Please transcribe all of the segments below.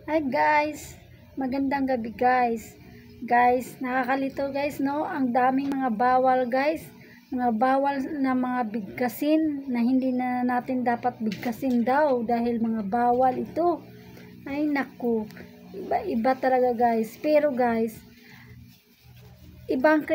Hi guys, magandang gabi guys. Guys, nakakalito guys, no? Ang daming mga bawal guys. Mga bawal na mga bigkasin na hindi na natin dapat bigkasin daw dahil mga bawal ito. Ay naku, iba talaga guys. Pero guys, ibang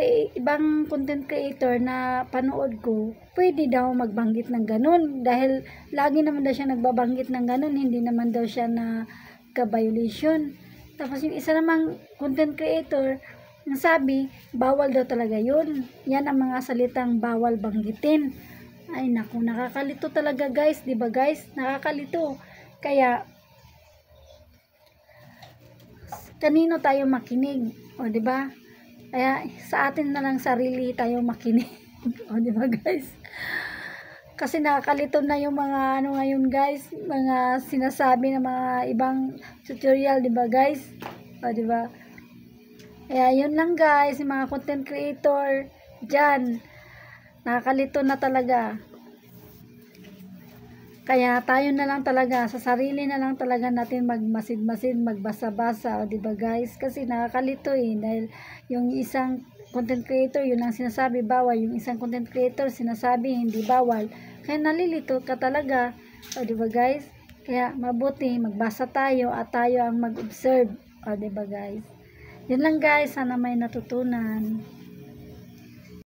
content creator na panood ko, pwede daw magbanggit ng ganun dahil lagi naman daw siya nagbabanggit ng ganun, hindi naman daw siya na ka-violation. Tapos yung isa namang content creator ang sabi, bawal daw talaga yun. Yan ang mga salitang bawal banggitin. Ay naku, nakakalito talaga guys, 'di ba guys? Nakakalito. Kaya kanino tayo makinig? O 'di ba? Kaya sa atin na lang sarili tayo makinig. O di ba guys? Kasi nakakalito na yung mga ano ngayon guys, mga sinasabi ng mga ibang tutorial, di ba guys? O di ba? Kaya yun lang guys, yung mga content creator diyan. Nakakalito na talaga. Kaya tayo na lang talaga, sa sarili na lang talaga natin magmasid-masid, magbasa-basa, o diba guys? Kasi nakakalito dahil yung isang content creator, yun ang sinasabi bawal, yung isang content creator sinasabi hindi bawal. Kaya nalilito ka talaga, o diba guys? Kaya mabuti, magbasa tayo at tayo ang mag-observe, o diba guys? Yun lang guys, sana may natutunan.